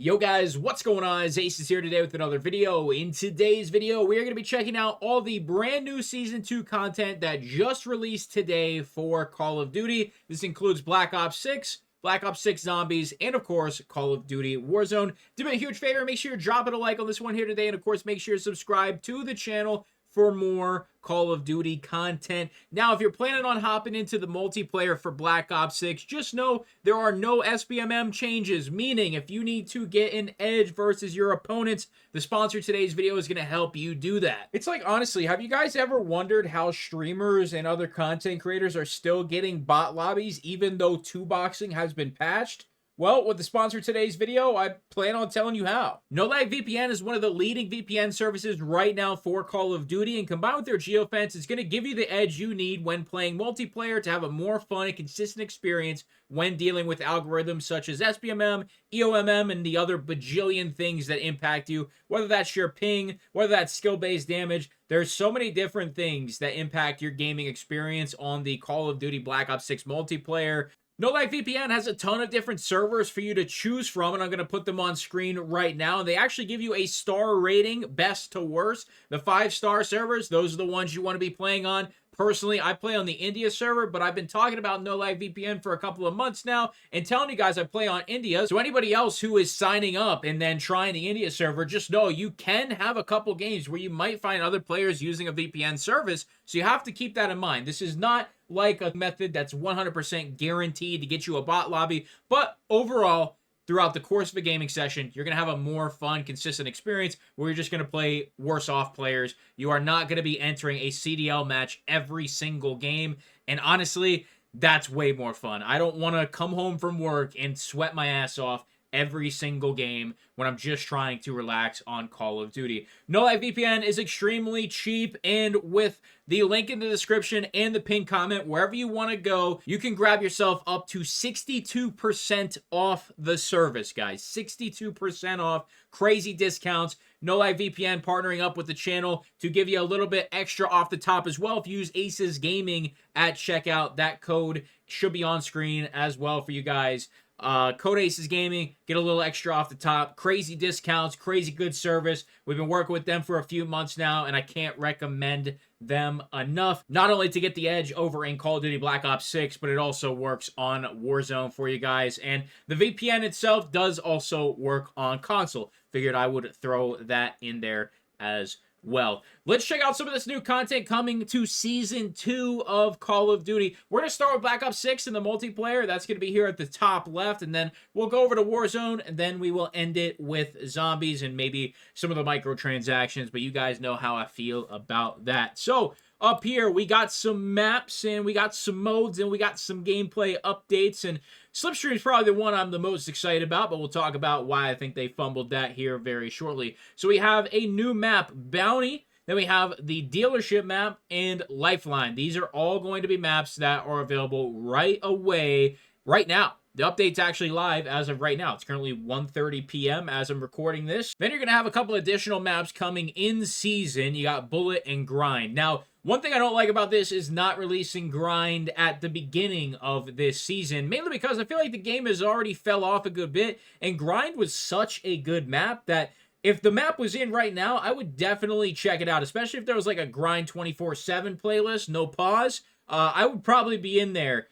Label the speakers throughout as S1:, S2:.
S1: Yo guys, what's going on? It's Ace is here today with another video. In today's video, we are going to be checking out all the brand new Season 2 content that just released today for Call of Duty. This includes Black Ops 6, Black Ops 6 Zombies, and of course, Call of Duty Warzone. Do me a huge favor, make sure you're dropping a like on this one here today, and of course, make sure you subscribe to the channel for more Call of Duty content. Now, if you're planning on hopping into the multiplayer for Black Ops 6, just know there are no SBMM changes, meaning if you need to get an edge versus your opponents, the sponsor of today's video is going to help you do that. It's like, honestly, have you guys ever wondered how streamers and other content creators are still getting bot lobbies even though 2boxing has been patched? Well, with the sponsor of today's video, I plan on telling you how. NoLagVPN is one of the leading VPN services right now for Call of Duty, and combined with their Geofence, it's going to give you the edge you need when playing multiplayer to have a more fun and consistent experience when dealing with algorithms such as SBMM, EOMM, and the other bajillion things that impact you, whether that's your ping, whether that's skill-based damage. There's so many different things that impact your gaming experience on the Call of Duty Black Ops 6 multiplayer. NoLagVPN has a ton of different servers for you to choose from, and I'm going to put them on screen right now. They actually give you a star rating, best to worst. The 5-star servers, those are the ones you want to be playing on. Personally, I play on the India server, but I've been talking about NoLagVPN for a couple of months now and telling you guys I play on India. So anybody else who is signing up and then trying the India server, just know you can have a couple games where you might find other players using a VPN service. So you have to keep that in mind. This is not like a method that's 100% guaranteed to get you a bot lobby, but overall, throughout the course of a gaming session, you're going to have a more fun, consistent experience where you're just going to play worse off players. You are not going to be entering a CDL match every single game, and honestly, that's way more fun. I don't want to come home from work and sweat my ass off every single game when I'm just trying to relax on Call of Duty. NoLagVPN is extremely cheap, and with the link in the description and the pinned comment, wherever you want to go, you can grab yourself up to 62% off the service, guys. 62% off. Crazy discounts. NoLagVPN partnering up with the channel to give you a little bit extra off the top as well. If you use Aces Gaming at checkout, that code should be on screen as well for you guys. Code Aces Gaming, get a little extra off the top. Crazy discounts, crazy good service. We've been working with them for a few months now, and I can't recommend them enough. Not only to get the edge over in Call of Duty Black Ops 6, but it also works on Warzone for you guys. And the VPN itself does also work on console. Figured I would throw that in there as well. Let's check out some of this new content coming to Season 2 of Call of Duty. We're going to start with Black Ops 6 in the multiplayer. That's going to be here at the top left, and then we'll go over to Warzone, and then we will end it with Zombies and maybe some of the microtransactions, but you guys know how I feel about that. So, up here, we got some maps, and we got some modes, and we got some gameplay updates, and Slipstream is probably the one I'm the most excited about, but we'll talk about why I think they fumbled that here very shortly. So we have a new map, Bounty. Then we have the Dealership map and Lifeline. These are all going to be maps that are available right away, right now. The update's actually live as of right now. It's currently 1:30 p.m. as I'm recording this. Then you're going to have a couple additional maps coming in season. You got Bullet and Grind. Now, one thing I don't like about this is not releasing Grind at the beginning of this season, mainly because I feel like the game has already fell off a good bit, and Grind was such a good map that if the map was in right now, I would definitely check it out, especially if there was like a Grind 24/7 playlist, no pause. I would probably be in there,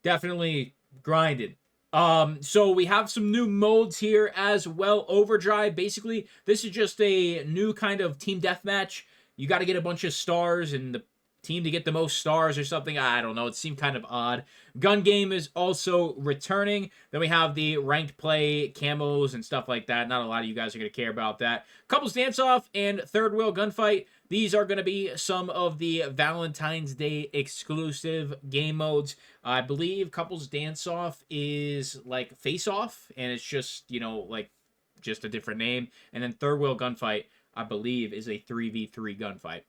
S1: definitely grinding. So we have some new modes here as well. Overdrive, basically, this is just a new kind of team deathmatch. You got to get a bunch of stars, and the team to get the most stars or something. I don't know. It seemed kind of odd. Gun game is also returning. Then we have the ranked play, camos, and stuff like that. Not a lot of you guys are going to care about that. Couples Dance-Off and Third Wheel Gunfight. These are going to be some of the Valentine's Day exclusive game modes. I believe Couples Dance-Off is like Face Off, and it's just, you know, like just a different name. And then Third Wheel Gunfight, I believe, is a 3v3 gunfight.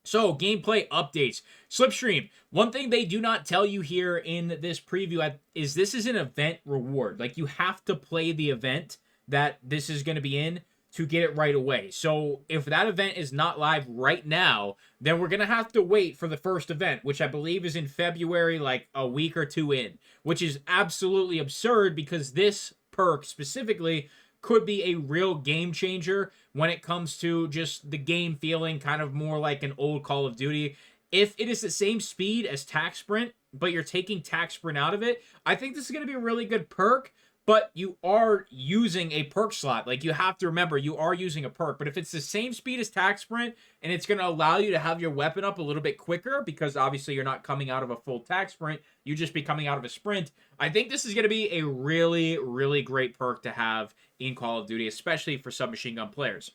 S1: So, gameplay updates. Slipstream, one thing they do not tell you here in this preview is this is an event reward. Like, you have to play the event that this is going to be in to get it right away. So, if that event is not live right now, then we're going to have to wait for the first event, which I believe is in February, like a week or two in, which is absolutely absurd because this perk specifically could be a real game changer when it comes to just the game feeling kind of more like an old Call of Duty. If it is the same speed as Tac Sprint, but you're taking Tac Sprint out of it, I think this is going to be a really good perk. But you are using a perk slot. Like, you have to remember, you are using a perk. But if it's the same speed as Tac Sprint, and it's going to allow you to have your weapon up a little bit quicker, because obviously you're not coming out of a full Tac Sprint, you just be coming out of a sprint, I think this is going to be a really, really great perk to have in Call of Duty, especially for submachine gun players.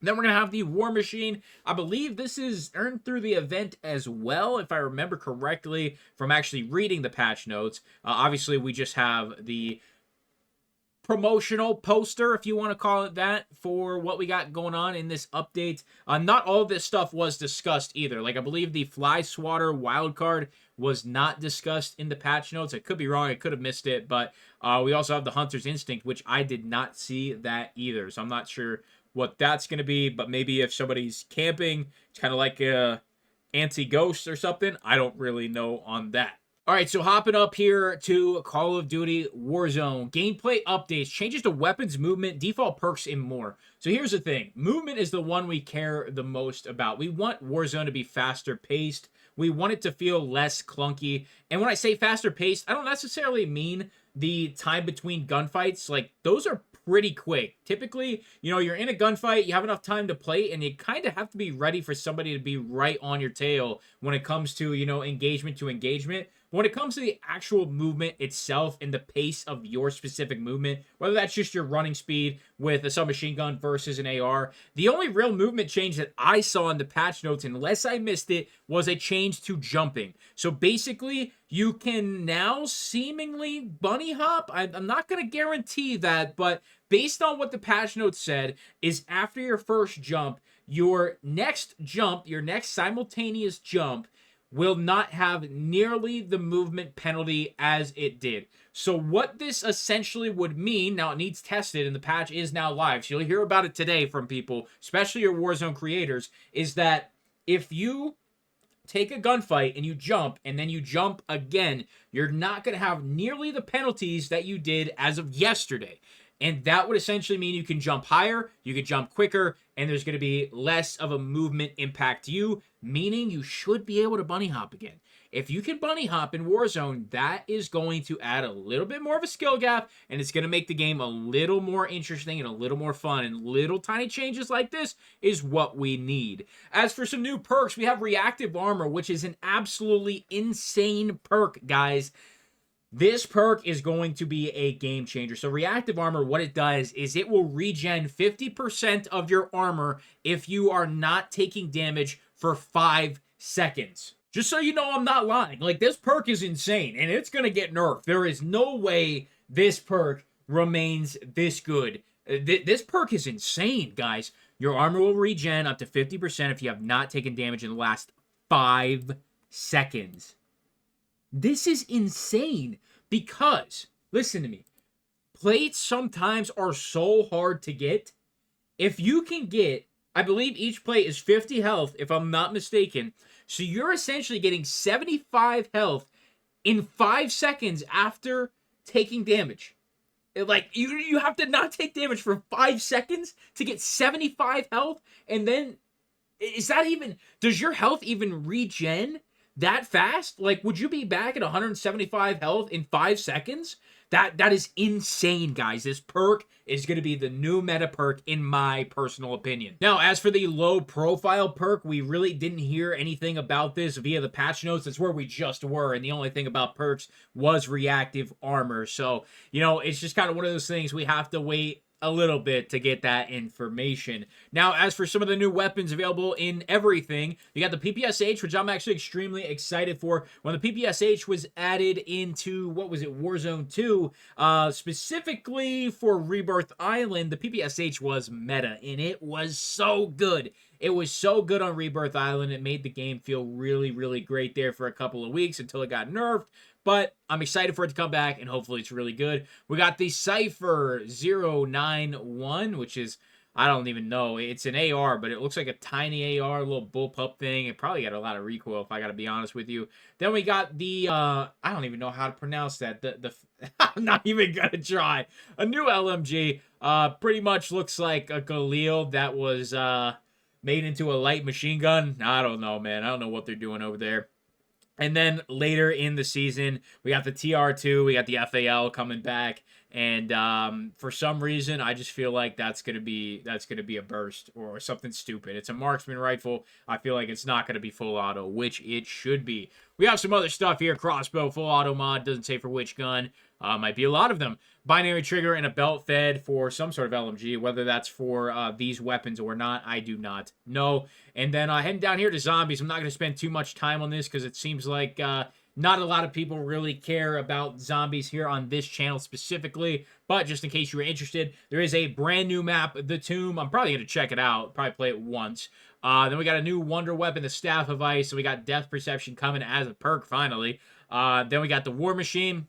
S1: Then we're going to have the War Machine. I believe this is earned through the event as well, if I remember correctly from actually reading the patch notes. Obviously, we just have the promotional poster, if you want to call it that, for what we got going on in this update. Not all of this stuff was discussed either. Like, I believe the Fly Swatter wildcard was not discussed in the patch notes. I could be wrong. I could have missed it. But we also have the Hunter's Instinct, which I did not see that either. So I'm not sure what that's going to be. But maybe if somebody's camping, it's kind of like a anti-ghost or something. I don't really know on that. All right, so hopping up here to Call of Duty Warzone. Gameplay updates, changes to weapons, movement, default perks, and more. So here's the thing. Movement is the one we care the most about. We want Warzone to be faster paced. We want it to feel less clunky. And when I say faster paced, I don't necessarily mean the time between gunfights. Like, those are pretty quick. Typically, you know, you're in a gunfight, you have enough time to play, and you kind of have to be ready for somebody to be right on your tail when it comes to, you know, engagement to engagement. When it comes to the actual movement itself and the pace of your specific movement, whether that's just your running speed with a submachine gun versus an AR, the only real movement change that I saw in the patch notes, unless I missed it, was a change to jumping. So basically, you can now seemingly bunny hop. I'm not going to guarantee that, but based on what the patch notes said, is after your first jump, your next simultaneous jump, will not have nearly the movement penalty as it did. So what this essentially would mean, now it needs tested and the patch is now live, so you'll hear about it today from people, especially your Warzone creators, is that if you take a gunfight and you jump, and then you jump again, you're not going to have nearly the penalties that you did as of yesterday. And that would essentially mean you can jump higher, you can jump quicker, and there's going to be less of a movement impact to you, meaning you should be able to bunny hop again. If you can bunny hop in Warzone, that is going to add a little bit more of a skill gap, and it's going to make the game a little more interesting and a little more fun, and little tiny changes like this is what we need. As for some new perks, we have Reactive Armor, which is an absolutely insane perk, guys. This perk is going to be a game changer. So Reactive Armor, what it does is it will regen 50% of your armor if you are not taking damage for 5 seconds. Just so you know, I'm not lying. Like, this perk is insane, and it's going to get nerfed. There is no way this perk remains this good. This perk is insane, guys. Your armor will regen up to 50% if you have not taken damage in the last 5 seconds. This is insane because, listen to me, plates sometimes are so hard to get. If you can get, I believe each plate is 50 health, if I'm not mistaken, so you're essentially getting 75 health in 5 seconds after taking damage. Like, you have to not take damage for 5 seconds to get 75 health, and then, is that even, does your health even regen that fast? Like, would you be back at 175 health in 5 seconds? That is insane, guys. This perk is going to be the new meta perk, in my personal opinion. Now, as for the low profile perk, we really didn't hear anything about this via the patch notes. That's where we just were, and the only thing about perks was Reactive Armor. So, you know, it's just kind of one of those things we have to wait a little bit to get that information. Now, as for some of the new weapons available in everything, you got the PPSH, which I'm actually extremely excited for. When the PPSH was added into, what was it, Warzone 2, specifically for Rebirth Island, the PPSH was meta, and it was so good. It was so good on Rebirth Island. It made the game feel really, really great there for a couple of weeks until it got nerfed. But I'm excited for it to come back, and hopefully it's really good. We got the Cypher 091, which is, I don't even know. It's an AR, but it looks like a tiny AR, a little bullpup thing. It probably got a lot of recoil, if I got to be honest with you. Then we got the, I don't even know how to pronounce that. The I'm not even gonna try. A new LMG pretty much looks like a Galil that was made into a light machine gun. I don't know, man. I don't know what they're doing over there. And then later in the season, we got the TR2, we got the FAL coming back, and for some reason, I just feel like that's gonna be a burst or something stupid. It's a marksman rifle. I feel like it's not gonna be full auto, which it should be. We have some other stuff here: crossbow, full auto mod. Doesn't say for which gun. Might be a lot of them. Binary trigger and a belt fed for some sort of LMG. Whether that's for these weapons or not, I do not know. And then heading down here to zombies. I'm not going to spend too much time on this because it seems like not a lot of people really care about zombies here on this channel specifically. But just in case you were interested, there is a brand new map, The Tomb. I'm probably going to check it out. Probably play it once. Then we got a new wonder weapon, the Staff of Ice. So we got Death Perception coming as a perk finally. Then we got the War Machine.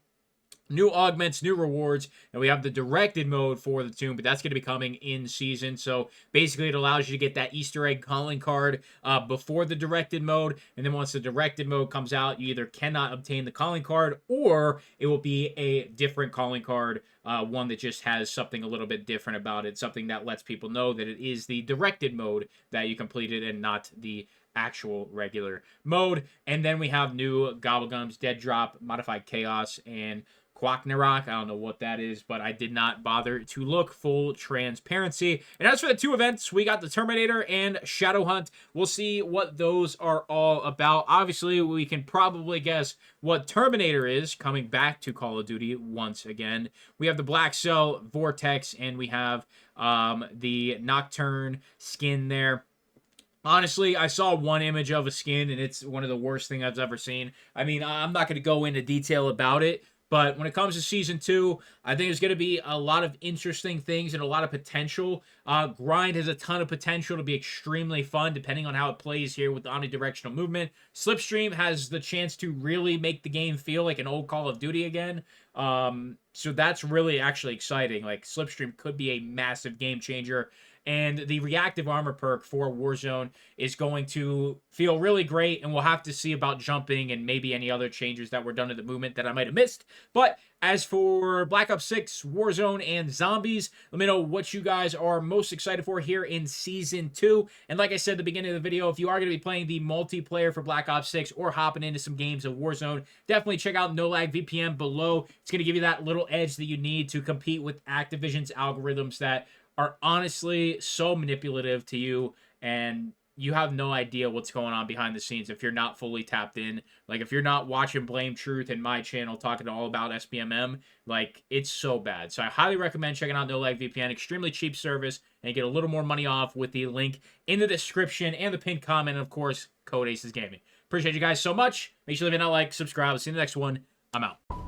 S1: New augments, new rewards, and we have the directed mode for the tomb, but that's going to be coming in season. So basically, it allows you to get that Easter egg calling card before the directed mode, and then once the directed mode comes out, you either cannot obtain the calling card, or it will be a different calling card, one that just has something a little bit different about it, something that lets people know that it is the directed mode that you completed and not the actual regular mode. And then we have new Gobblegums, Dead Drop, Modified Chaos, and Quacknarok. I don't know what that is, but I did not bother to look. Full transparency. And as for the two events, we got the Terminator and Shadowhunt. We'll see what those are all about. Obviously, we can probably guess what Terminator is coming back to Call of Duty once again. We have the Black Cell, Vortex, and we have the Nocturne skin there. Honestly, I saw one image of a skin, and it's one of the worst things I've ever seen. I mean, I'm not going to go into detail about it, but when it comes to Season 2, I think there's going to be a lot of interesting things and a lot of potential. Grind has a ton of potential to be extremely fun, depending on how it plays here with the omnidirectional movement. Slipstream has the chance to really make the game feel like an old Call of Duty again. So that's really actually exciting. Like, Slipstream could be a massive game changer. And the reactive armor perk for Warzone is going to feel really great, and we'll have to see about jumping and maybe any other changes that were done to the movement that I might have missed. But as for Black Ops 6, Warzone, and Zombies, let me know what you guys are most excited for here in Season 2. And like I said at the beginning of the video, if you are going to be playing the multiplayer for Black Ops 6 or hopping into some games of Warzone, definitely check out NoLagVPN below. It's going to give you that little edge that you need to compete with Activision's algorithms that are honestly so manipulative to you, and you have no idea what's going on behind the scenes if you're not fully tapped in. Like, if you're not watching Blame Truth and my channel talking all about SPMM, like, it's so bad. So I highly recommend checking out NoLagVPN. Extremely cheap service, and you get a little more money off with the link in the description and the pinned comment, and of course, code ACES Gaming. Appreciate you guys so much. Make sure to leave a like, subscribe. See you in the next one. I'm out.